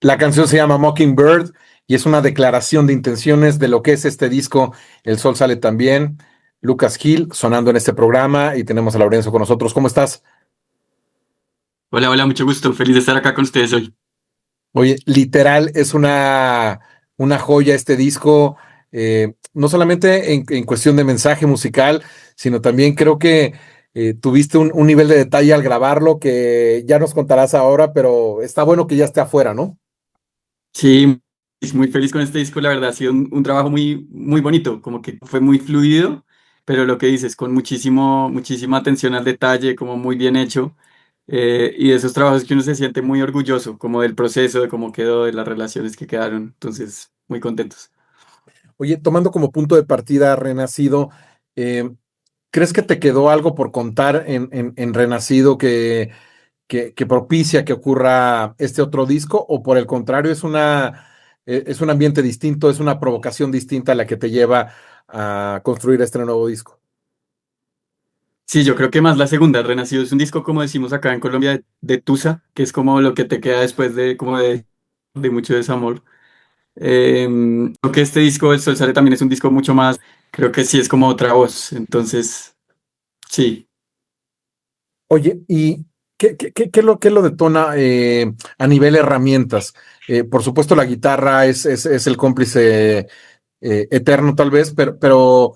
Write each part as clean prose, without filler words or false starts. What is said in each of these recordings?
La canción se llama Mockingbird y es una declaración de intenciones de lo que es este disco. El Sol sale también. Lucas Gil sonando en este programa y tenemos a Laurencio con nosotros. ¿Cómo estás? Hola, hola, mucho gusto. Feliz de estar acá con ustedes hoy. Oye, literal es una joya este disco, no solamente en cuestión de mensaje musical, sino también creo que tuviste un nivel de detalle al grabarlo que ya nos contarás ahora, pero está bueno que ya esté afuera, ¿no? Sí, muy feliz con este disco. La verdad, ha sido un trabajo muy, muy bonito. Como que fue muy fluido, pero lo que dices, con muchísima atención al detalle, como muy bien hecho. Y de esos trabajos que uno se siente muy orgulloso, como del proceso, de cómo quedó, de las relaciones que quedaron. Entonces, muy contentos. Oye, tomando como punto de partida Renacido, eh, ¿crees que te quedó algo por contar en Renacido que propicia que ocurra este otro disco? ¿O por el contrario, es un ambiente distinto, es una provocación distinta a la que te lleva a construir este nuevo disco? Sí, yo creo que más la segunda, Renacido es un disco, como decimos acá en Colombia, de tusa, que es como lo que te queda después de mucho desamor. Creo que este disco, El Sol Sale, también es un disco mucho más, creo que sí es como otra voz, entonces, sí. Oye, ¿y qué lo detona a nivel herramientas? Por supuesto, la guitarra es el cómplice eterno, tal vez, pero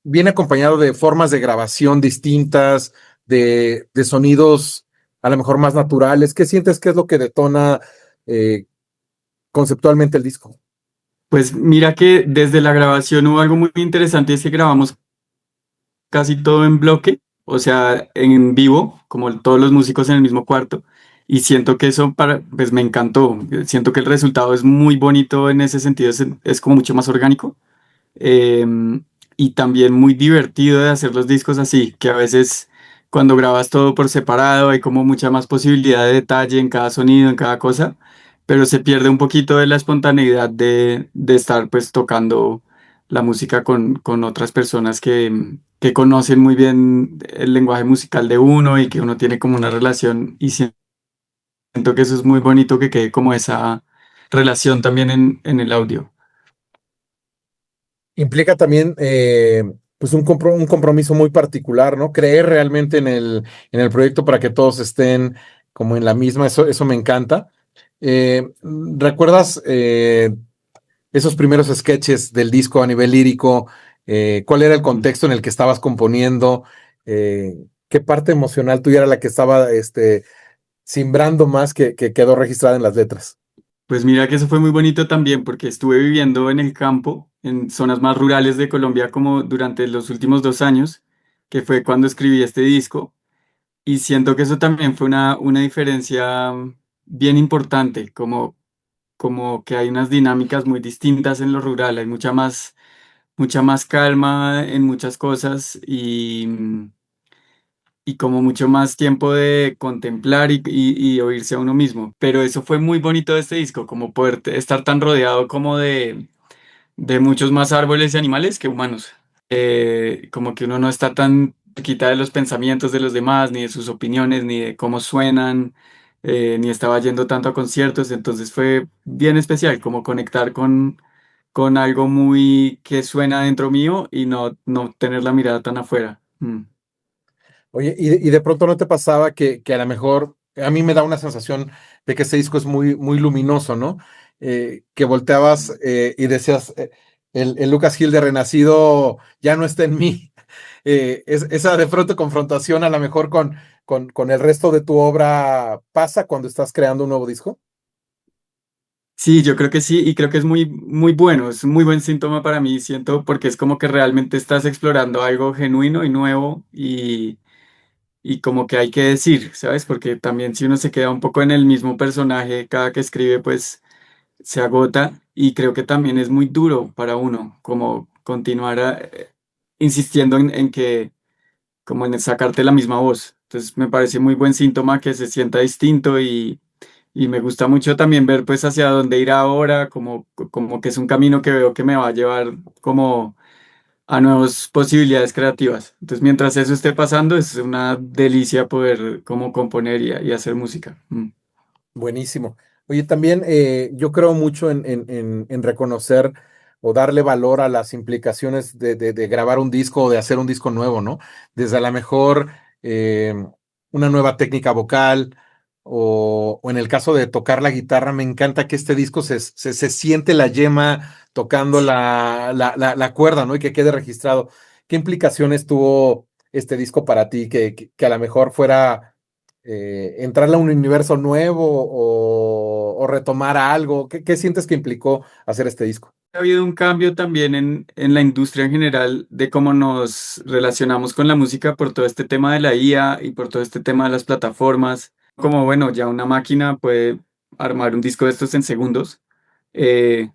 viene acompañado de formas de grabación distintas, de sonidos a lo mejor más naturales. ¿Qué sientes que es lo que detona eh, conceptualmente el disco? Pues mira que desde la grabación hubo algo muy interesante, es que grabamos casi todo en bloque, o sea, en vivo, como todos los músicos en el mismo cuarto, y siento que eso pues me encantó, siento que el resultado es muy bonito en ese sentido, es como mucho más orgánico. em, y también muy divertido de hacer los discos así, que a veces cuando grabas todo por separado hay como mucha más posibilidad de detalle en cada sonido, en cada cosa, pero se pierde un poquito de la espontaneidad de estar pues tocando la música con otras personas que conocen muy bien el lenguaje musical de uno y que uno tiene como una relación y siento que eso es muy bonito que quede como esa relación también en el audio. Implica también pues un compromiso muy particular, ¿no? Creer realmente en el proyecto para que todos estén como en la misma, eso me encanta. ¿Recuerdas esos primeros sketches del disco a nivel lírico? ¿Cuál era el contexto en el que estabas componiendo? ¿Qué parte emocional tuya era la que estaba simbrando más que quedó registrada en las letras? Pues mira que eso fue muy bonito también porque estuve viviendo en el campo, en zonas más rurales de Colombia como durante los últimos 2 años, que fue cuando escribí este disco, y siento que eso también fue una diferencia bien importante, como que hay unas dinámicas muy distintas en lo rural, hay mucha más calma en muchas cosas y como mucho más tiempo de contemplar y oírse a uno mismo. Pero eso fue muy bonito de este disco, como poder estar tan rodeado como de muchos más árboles y animales que humanos. Como que uno no está tan quita de los pensamientos de los demás, ni de sus opiniones, ni de cómo suenan, ni estaba yendo tanto a conciertos. Entonces fue bien especial, como conectar con algo muy que suena dentro mío y no tener la mirada tan afuera. Mm. Oye, y de pronto no te pasaba que a lo mejor, a mí me da una sensación de que este disco es muy luminoso, ¿no? Que volteabas y decías, el Lucas Gil de Renacido ya no está en mí. Esa de pronto confrontación a lo mejor con el resto de tu obra pasa cuando estás creando un nuevo disco. Sí, yo creo que sí, y creo que es muy, muy bueno, es un muy buen síntoma para mí, siento, porque es como que realmente estás explorando algo genuino y nuevo y como que hay que decir, ¿sabes? Porque también si uno se queda un poco en el mismo personaje cada que escribe, pues se agota y creo que también es muy duro para uno, como continuar insistiendo en que, como en sacarte la misma voz. Entonces me parece muy buen síntoma que se sienta distinto y me gusta mucho también ver pues hacia dónde ir ahora, como que es un camino que veo que me va a llevar como a nuevas posibilidades creativas. Entonces mientras eso esté pasando es una delicia poder como componer y hacer música. Mm. Buenísimo. Oye, también yo creo mucho en reconocer o darle valor a las implicaciones de grabar un disco o de hacer un disco nuevo, ¿no? Desde a lo mejor eh, una nueva técnica vocal o en el caso de tocar la guitarra, me encanta que este disco se siente la yema tocando la cuerda, ¿no? Y que quede registrado. ¿Qué implicaciones tuvo este disco para ti que a lo mejor fuera entrarle a un universo nuevo o retomar algo? ¿Qué sientes que implicó hacer este disco? Ha habido un cambio también en la industria en general de cómo nos relacionamos con la música por todo este tema de la IA y por todo este tema de las plataformas. Como bueno, ya una máquina puede armar un disco de estos en segundos. Eh,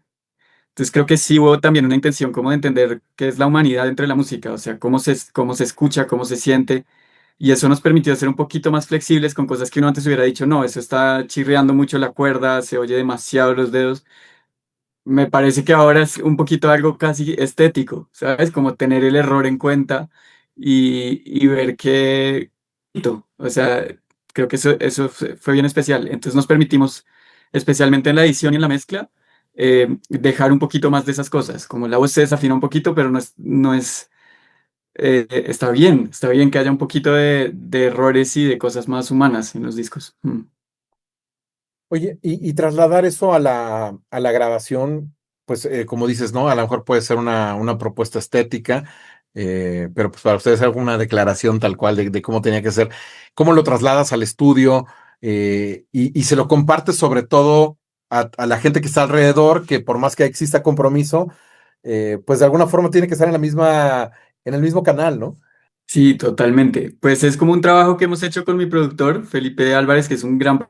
entonces creo que sí hubo también una intención como de entender qué es la humanidad dentro de la música, o sea, cómo se escucha, cómo se siente. Y eso nos permitió ser un poquito más flexibles con cosas que uno antes hubiera dicho, no, eso está chirriando mucho la cuerda, se oye demasiado los dedos. Me parece que ahora es un poquito algo casi estético, ¿sabes? Como tener el error en cuenta y ver que, o sea, creo que eso fue bien especial. Entonces nos permitimos, especialmente en la edición y en la mezcla, dejar un poquito más de esas cosas. Como la voz se desafina un poquito, pero no es, está bien que haya un poquito de errores y de cosas más humanas en los discos. Mm. Oye, y trasladar eso a a la grabación, pues como dices, ¿no? A lo mejor puede ser una propuesta estética, pero pues para ustedes es alguna declaración tal cual de cómo tenía que ser. ¿Cómo lo trasladas al estudio y se lo compartes sobre todo a la gente que está alrededor, que por más que exista compromiso, pues de alguna forma tiene que estar en en el mismo canal, ¿no? Sí, totalmente. Pues es como un trabajo que hemos hecho con mi productor, Felipe Álvarez, que es un gran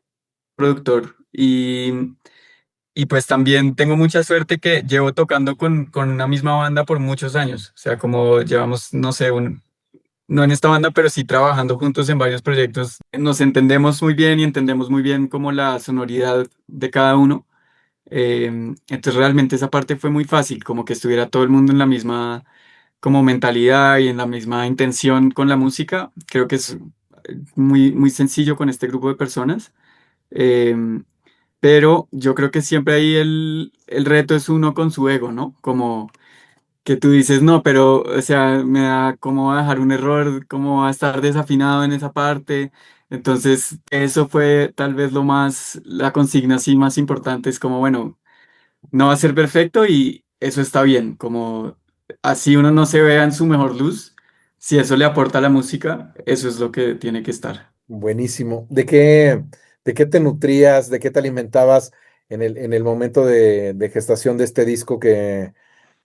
productor. Y pues también tengo mucha suerte que llevo tocando con una misma banda por muchos años. O sea, como llevamos, no sé, no en esta banda, pero sí trabajando juntos en varios proyectos. Nos entendemos muy bien y entendemos muy bien como la sonoridad de cada uno. Entonces realmente esa parte fue muy fácil, como que estuviera todo el mundo en la misma como mentalidad y en la misma intención con la música. Creo que es muy sencillo con este grupo de personas. Em, pero yo creo que siempre ahí el reto es uno con su ego, ¿no? Como que tú dices, no, pero, o sea, me da cómo va a dejar un error, cómo va a estar desafinado en esa parte. Entonces, eso fue tal vez lo más, la consigna así más importante, es como, bueno, no va a ser perfecto y eso está bien, como así uno no se vea en su mejor luz, si eso le aporta a la música, eso es lo que tiene que estar. Buenísimo. De qué te nutrías, de qué te alimentabas en el momento de gestación de este disco que,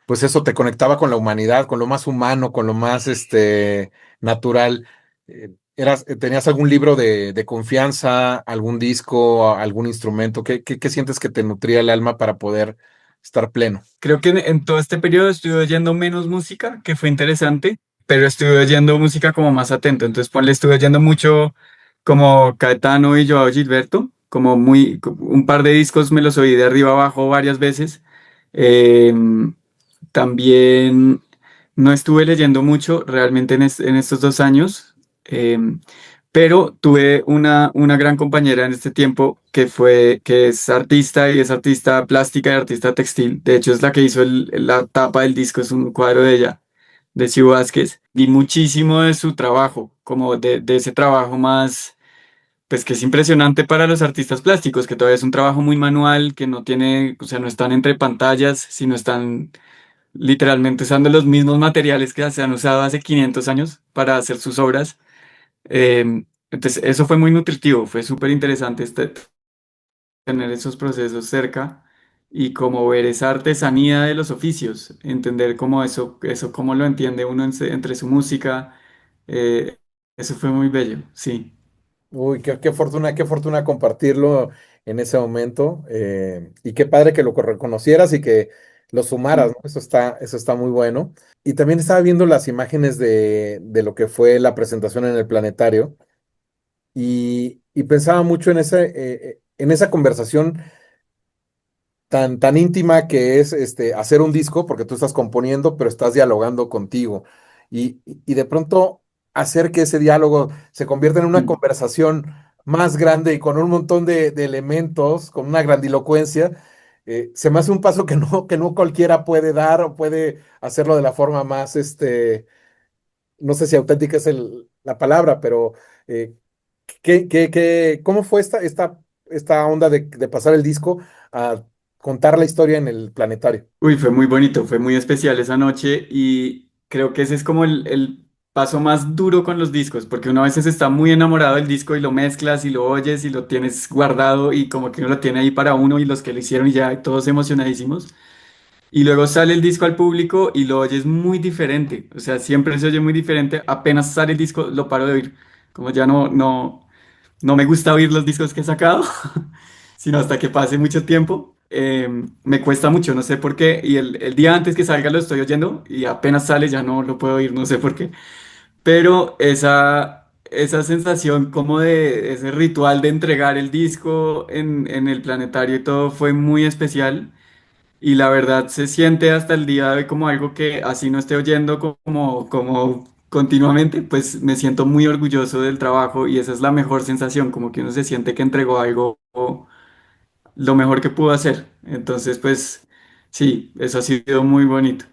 pues eso te conectaba con la humanidad, con lo más humano, con lo más natural? ¿Tenías algún libro de confianza, algún disco, algún instrumento? ¿Qué sientes que te nutría el alma para poder estar pleno? Creo que en todo este periodo estuve oyendo menos música, que fue interesante, pero estuve oyendo música como más atento. Entonces, ponle, estuve oyendo mucho como Caetano y Joao Gilberto, como un par de discos me los oí de arriba abajo varias veces. También no estuve leyendo mucho realmente en estos 2 años, pero tuve una gran compañera en este tiempo que es artista y es artista plástica y artista textil. De hecho, es la que hizo la tapa del disco, es un cuadro de ella, de Siu Vázquez. Vi muchísimo de su trabajo, como de ese trabajo más, pues que es impresionante para los artistas plásticos, que todavía es un trabajo muy manual, que no tiene, o sea, no están entre pantallas, sino están literalmente usando los mismos materiales que se han usado hace 500 años para hacer sus obras. Entonces, eso fue muy nutritivo, fue súper interesante tener esos procesos cerca y como ver esa artesanía de los oficios, entender cómo eso cómo lo entiende uno entre su música. eh, Eso fue muy bello, sí. Uy, qué fortuna compartirlo en ese momento. Y qué padre que lo reconocieras y que lo sumaras, Mm. ¿no? Eso está muy bueno. Y también estaba viendo las imágenes de lo que fue la presentación en el planetario y pensaba mucho en esa conversación tan íntima que es hacer un disco, porque tú estás componiendo, pero estás dialogando contigo. Y de pronto hacer que ese diálogo se convierta en una Mm. conversación más grande y con un montón de elementos, con una grandilocuencia, se me hace un paso que no cualquiera puede dar o puede hacerlo de la forma más, no sé si auténtica es la palabra, pero eh, ¿cómo fue esta onda de pasar el disco a contar la historia en el planetario? Uy, fue muy bonito, fue muy especial esa noche y creo que ese es como el paso más duro con los discos, porque uno a veces está muy enamorado del disco y lo mezclas y lo oyes y lo tienes guardado y como que uno lo tiene ahí para uno y los que lo hicieron y ya todos emocionadísimos. Y luego sale el disco al público y lo oyes muy diferente, o sea, siempre se oye muy diferente, apenas sale el disco lo paro de oír, como ya no me gusta oír los discos que he sacado, sino hasta que pase mucho tiempo. Me cuesta mucho, no sé por qué. Y el día antes que salga lo estoy oyendo y apenas sale ya no lo puedo oír, no sé por qué. Pero esa sensación como de ese ritual de entregar el disco en el planetario y todo fue muy especial. Y la verdad se siente hasta el día de hoy como algo que así no esté oyendo como continuamente, pues me siento muy orgulloso del trabajo y esa es la mejor sensación, como que uno se siente que entregó algo lo mejor que pudo hacer. Entonces, pues sí, eso ha sido muy bonito.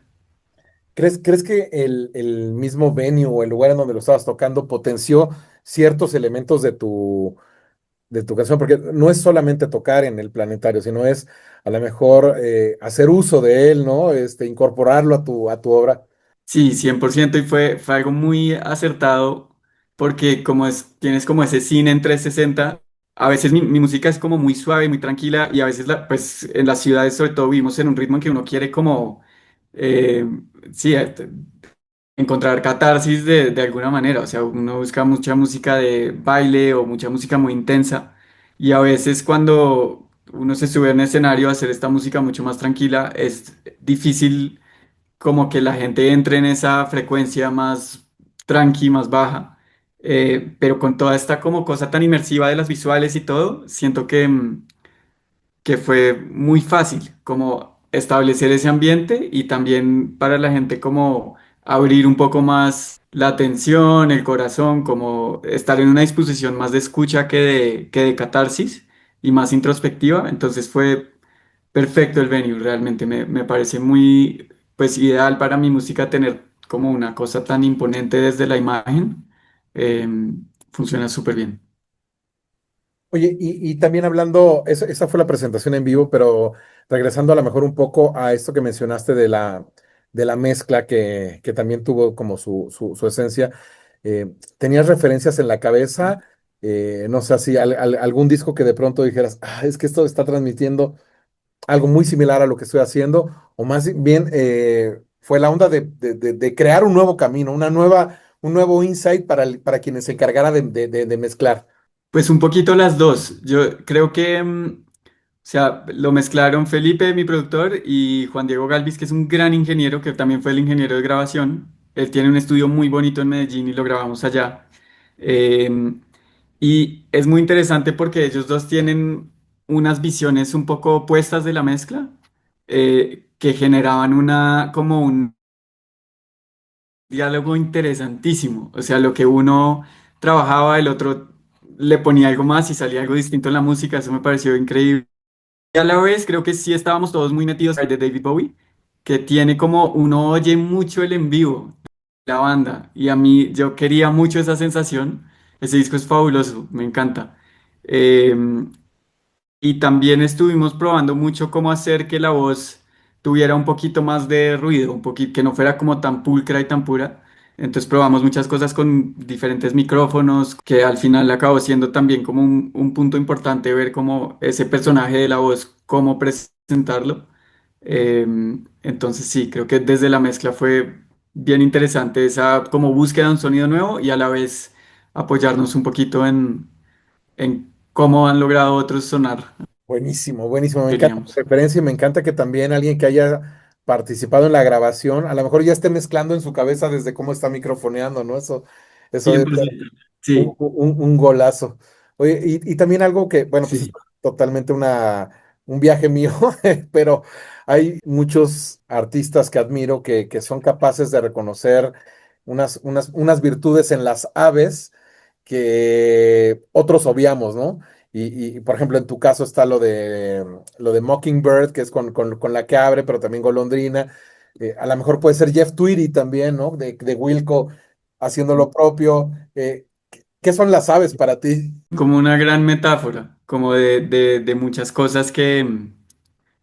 ¿Crees que el mismo venue o el lugar en donde lo estabas tocando potenció ciertos elementos de tu canción? Porque no es solamente tocar en el planetario, sino es a lo mejor hacer uso de él, ¿no? Incorporarlo a a tu obra. Sí, 100% y fue algo muy acertado porque tienes como ese cine en 360. A veces mi música es como muy suave, muy tranquila y a veces pues en las ciudades sobre todo vivimos en un ritmo en que uno quiere como, eh, sí, encontrar catarsis de alguna manera. O sea, uno busca mucha música de baile o mucha música muy intensa y a veces cuando uno se sube a un escenario a hacer esta música mucho más tranquila es difícil como que la gente entre en esa frecuencia más tranqui, más baja. Pero con toda esta como cosa tan inmersiva de las visuales y todo, siento que fue muy fácil como establecer ese ambiente y también para la gente como abrir un poco más la atención, el corazón, como estar en una disposición más de escucha que de catarsis y más introspectiva. Entonces fue perfecto el venue, realmente me parece muy, pues ideal para mi música tener como una cosa tan imponente desde la imagen. Eh, Funciona súper bien. Oye, y también hablando, esa fue la presentación en vivo, pero regresando a lo mejor un poco a esto que mencionaste de la mezcla que también tuvo como su esencia, ¿tenías referencias en la cabeza? No sé, si algún disco que de pronto dijeras, ah, es que esto está transmitiendo algo muy similar a lo que estoy haciendo, o más bien fue la onda de crear un nuevo camino, un nuevo insight para quienes se encargara de mezclar. Pues un poquito las dos. Yo creo que, o sea, lo mezclaron Felipe, mi productor, y Juan Diego Galvis, que es un gran ingeniero, que también fue el ingeniero de grabación. Él tiene un estudio muy bonito en Medellín y lo grabamos allá. Eh, y es muy interesante porque ellos dos tienen unas visiones un poco opuestas de la mezcla, que generaban como un diálogo interesantísimo. O sea, lo que uno trabajaba, el otro le ponía algo más y salía algo distinto en la música. Eso me pareció increíble. Y a la vez creo que sí estábamos todos muy metidos en de David Bowie, que tiene como uno oye mucho el en vivo, la banda. Y a mí yo quería mucho esa sensación. Ese disco es fabuloso, me encanta. Eh, y también estuvimos probando mucho cómo hacer que la voz tuviera un poquito más de ruido, un poquito, que no fuera como tan pulcra y tan pura. Entonces probamos muchas cosas con diferentes micrófonos, que al final acabó siendo también como un punto importante ver cómo ese personaje de la voz, cómo presentarlo. Eh, entonces sí, creo que desde la mezcla fue bien interesante esa como búsqueda de un sonido nuevo y a la vez apoyarnos un poquito en cómo han logrado otros sonar. Buenísimo, buenísimo. Me encanta Queríamos. la referencia y me encanta que también alguien que haya participado en la grabación, a lo mejor ya esté mezclando en su cabeza desde cómo está microfoneando, ¿no? Eso es 100%. Sí, un golazo. Oye, y también algo que, bueno, pues es sí. totalmente un viaje mío, pero hay muchos artistas que admiro que son capaces de reconocer unas virtudes en las aves que otros obviamos, ¿no? Por ejemplo, en tu caso está lo de Mockingbird, que es con la que abre, pero también Golondrina. A lo mejor puede ser Jeff Tweedy también, ¿no? De Wilco haciendo lo propio. ¿Qué son las aves para ti? Como una gran metáfora, como de muchas cosas que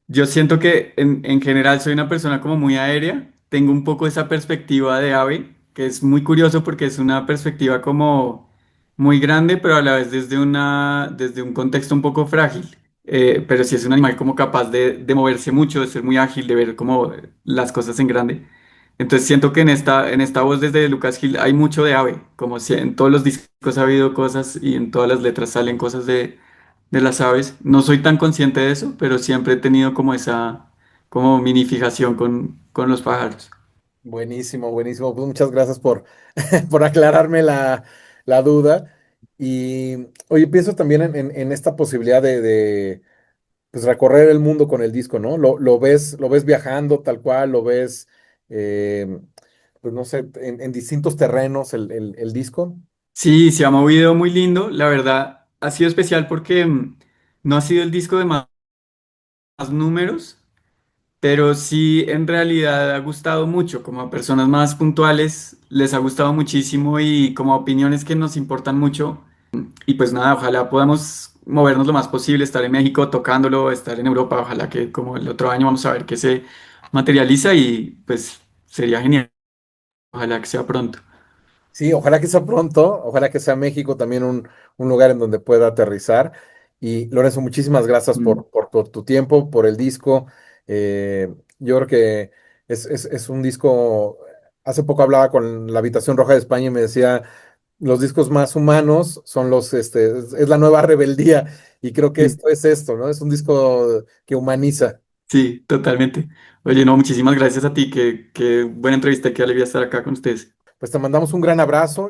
yo siento que en general soy una persona como muy aérea, tengo un poco esa perspectiva de ave, que es muy curioso porque es una perspectiva como muy grande, pero a la vez desde un contexto un poco frágil. Pero sí es un animal como capaz de moverse mucho, de ser muy ágil, de ver como las cosas en grande. Entonces siento que en esta voz desde Lucas Hill hay mucho de ave, como si en todos los discos ha habido cosas y en todas las letras salen cosas de las aves. No soy tan consciente de eso, pero siempre he tenido como esa como minifijación con los pájaros. Buenísimo, buenísimo. Pues muchas gracias por, por aclararme la duda. Y oye, pienso también en esta posibilidad de, pues, recorrer el mundo con el disco, ¿no? Lo ves viajando tal cual, lo ves, eh, pues no sé, en distintos terrenos el disco. Sí, se ha movido muy lindo. La verdad, ha sido especial porque no ha sido el disco de más números, pero sí en realidad ha gustado mucho. Como a personas más puntuales les ha gustado muchísimo y como a opiniones que nos importan mucho. Y pues nada, ojalá podamos movernos lo más posible, estar en México tocándolo, estar en Europa, ojalá que como el otro año vamos a ver qué se materializa y pues sería genial, ojalá que sea pronto. Sí, ojalá que sea pronto, ojalá que sea México también un lugar en donde pueda aterrizar. Y Lorenzo, muchísimas gracias Mm. por tu tiempo, por el disco. Yo creo que es un disco, hace poco hablaba con la Habitación Roja de España y me decía, los discos más humanos son es la nueva rebeldía. Y creo que Sí, esto es esto, ¿no? Es un disco que humaniza. sí, totalmente. Oye, no, muchísimas gracias a ti, qué buena entrevista, qué alegría estar acá con ustedes. Pues te mandamos un gran abrazo.